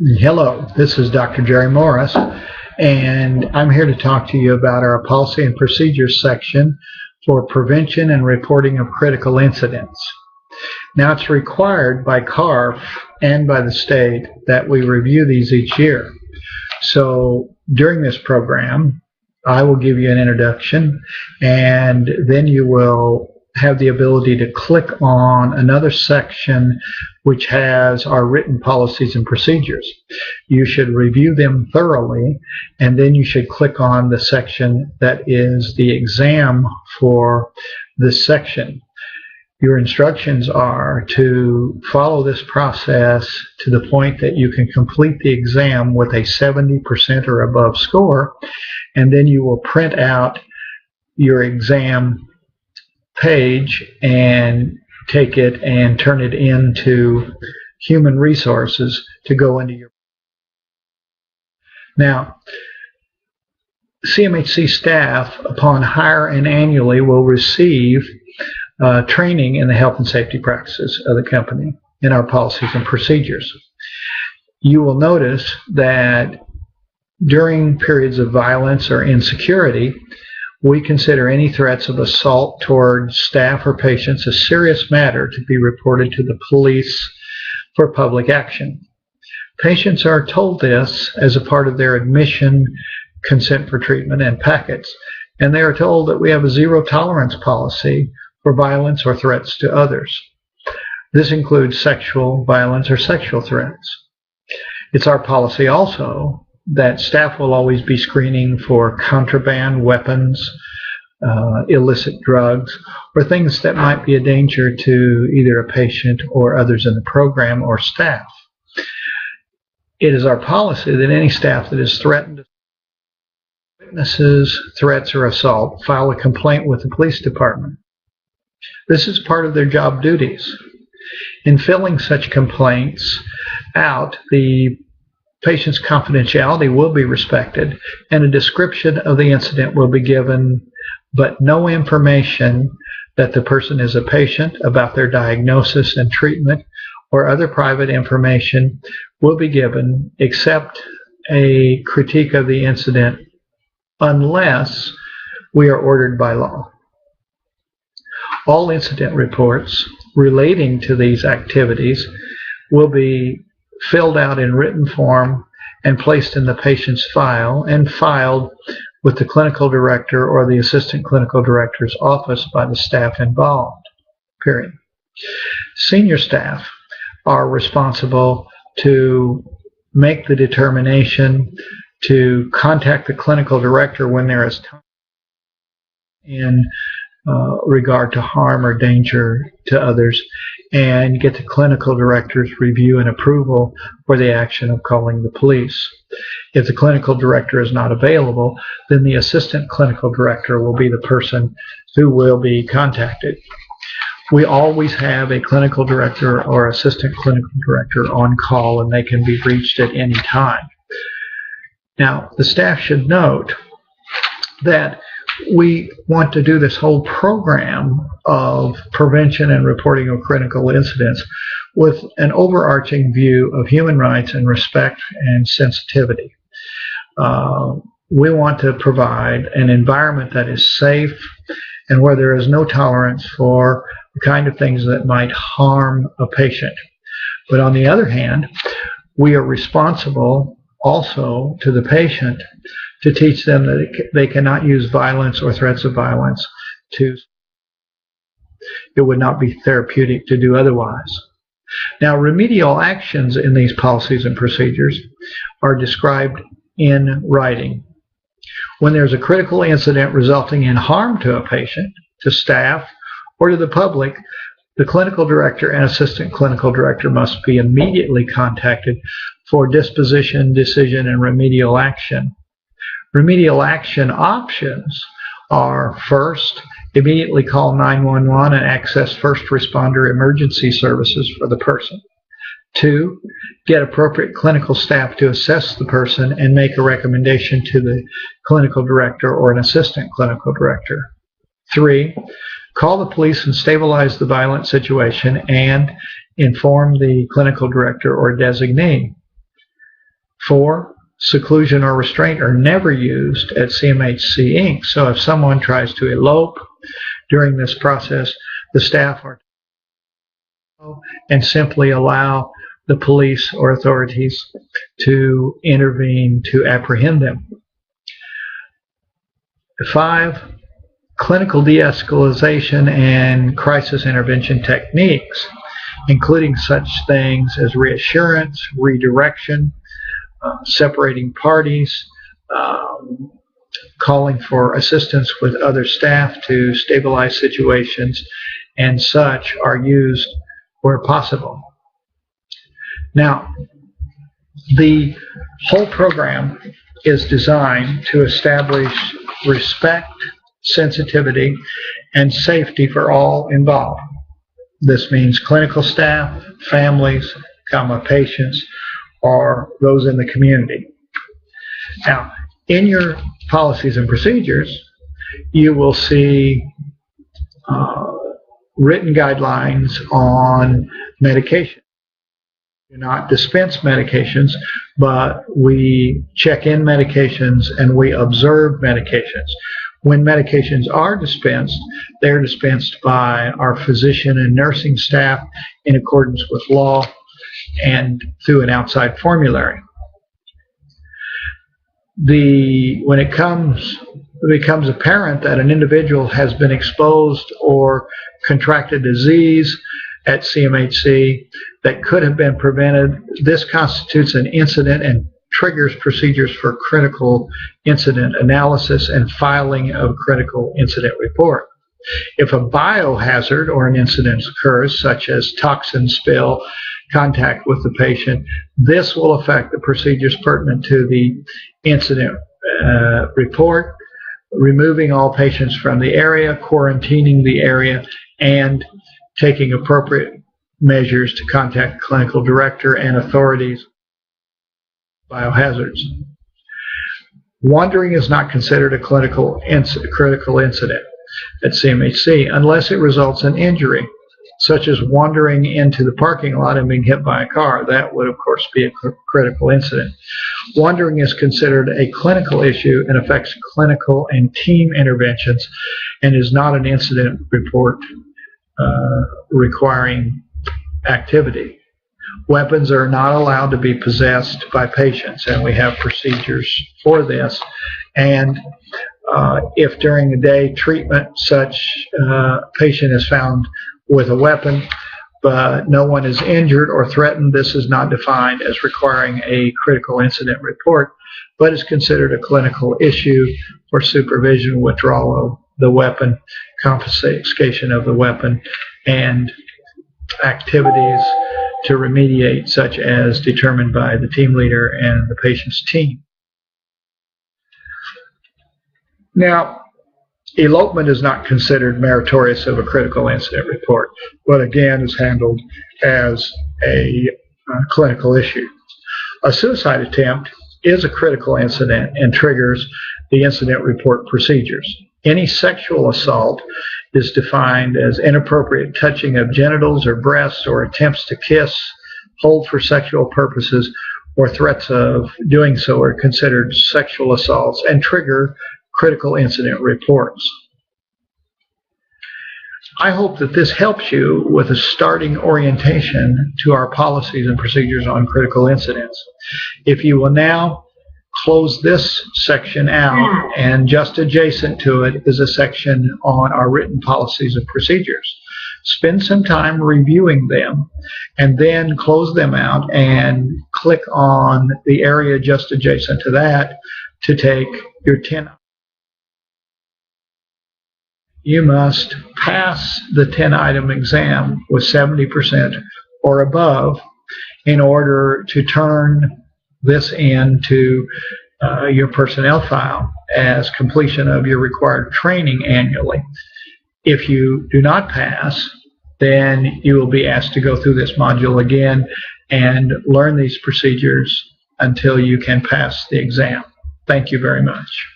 Hello, this is Dr. Jerry Morris, and I'm here to talk to you about our policy and procedures section for prevention and reporting of critical incidents. Now, it's required by CARF and by the state that we review these each year. So during this program, I will give you an introduction, and then you will have the ability to click on another section which has our written policies and procedures. You should review them thoroughly, and then you should click on the section that is the exam for this section. Your instructions are to follow this process to the point that you can complete the exam with a 70% or above score, and then you will print out your exam page and take it and turn it into human resources to go into your. Now, CMHC staff, upon hire and annually, will receive training in the health and safety practices of the company in our policies and procedures. You will notice that during periods of violence or insecurity, we consider any threats of assault toward staff or patients a serious matter to be reported to the police for public action. Patients are told this as a part of their admission, consent for treatment, and packets, and they are told that we have a zero tolerance policy for violence or threats to others. This includes sexual violence or sexual threats. It's our policy also that staff will always be screening for contraband, weapons, illicit drugs, or things that might be a danger to either a patient or others in the program or staff. It is our policy that any staff that is threatened, witnesses threats or assault, file a complaint with the police department. This is part of their job duties. In filling such complaints out, the patient's confidentiality will be respected, and a description of the incident will be given, but no information that the person is a patient, about their diagnosis and treatment, or other private information will be given except a critique of the incident unless we are ordered by law. All incident reports relating to these activities will be filled out in written form and placed in the patient's file and filed with the clinical director or the assistant clinical director's office by the staff involved, period. Senior staff are responsible to make the determination to contact the clinical director when there is time in regard to harm or danger to others, and get the clinical director's review and approval for the action of calling the police. If the clinical director is not available, then the assistant clinical director will be the person who will be contacted. We always have a clinical director or assistant clinical director on call, and they can be reached at any time. Now, the staff should note that we want to do this whole program of prevention and reporting of critical incidents with an overarching view of human rights and respect and sensitivity. We want to provide an environment that is safe and where there is no tolerance for the kind of things that might harm a patient. But on the other hand, we are responsible also to the patient to teach them that they cannot use violence or threats of violence it would not be therapeutic to do otherwise. Now, remedial actions in these policies and procedures are described in writing. When there's a critical incident resulting in harm to a patient, to staff, or to the public, the clinical director and assistant clinical director must be immediately contacted for disposition, decision, and remedial action. Remedial action options are: first, immediately call 911 and access first responder emergency services for the person. 2, get appropriate clinical staff to assess the person and make a recommendation to the clinical director or an assistant clinical director. 3, call the police and stabilize the violent situation and inform the clinical director or designee. 4, seclusion or restraint are never used at CMHC Inc. So if someone tries to elope during this process, the staff are and simply allow the police or authorities to intervene to apprehend them. 5, clinical de-escalation and crisis intervention techniques, including such things as reassurance, redirection, separating parties, calling for assistance with other staff to stabilize situations, and such are used where possible. Now, the whole program is designed to establish respect, sensitivity, and safety for all involved. This means clinical staff, families, patients, or those in the community. Now, in your policies and procedures, you will see written guidelines on medication. We do not dispense medications, but we check in medications and we observe medications. When medications are dispensed, they're dispensed by our physician and nursing staff in accordance with law and through an outside formulary. When it becomes apparent that an individual has been exposed or contracted disease at CMHC that could have been prevented, this constitutes an incident and triggers procedures for critical incident analysis and filing of critical incident report. If a biohazard or an incident occurs, such as toxin spill, contact with the patient, this will affect the procedures pertinent to the incident report, removing all patients from the area, quarantining the area, and taking appropriate measures to contact the clinical director and authorities. Biohazards. Wandering is not considered a critical incident at CMHC unless it results in injury, such as wandering into the parking lot and being hit by a car. That would, of course, be a critical incident. Wandering is considered a clinical issue and affects clinical and team interventions and is not an incident report requiring activity. Weapons are not allowed to be possessed by patients, and we have procedures for this. And if during the day treatment such patient is found with a weapon, but no one is injured or threatened, this is not defined as requiring a critical incident report, but is considered a clinical issue for supervision, withdrawal of the weapon, confiscation of the weapon, and activities to remediate, such as determined by the team leader and the patient's team. Now, elopement is not considered meritorious of a critical incident report, but again is handled as a clinical issue. A suicide attempt is a critical incident and triggers the incident report procedures. Any sexual assault is defined as inappropriate touching of genitals or breasts or attempts to kiss, hold for sexual purposes, or threats of doing so are considered sexual assaults and trigger critical incident reports. I hope that this helps you with a starting orientation to our policies and procedures on critical incidents. If you will now close this section out, and just adjacent to it is a section on our written policies and procedures. Spend some time reviewing them and then close them out and click on the area just adjacent to that to take your 10. You must pass the 10-item exam with 70% or above in order to turn this into your personnel file as completion of your required training annually. If you do not pass, then you will be asked to go through this module again and learn these procedures until you can pass the exam. Thank you very much.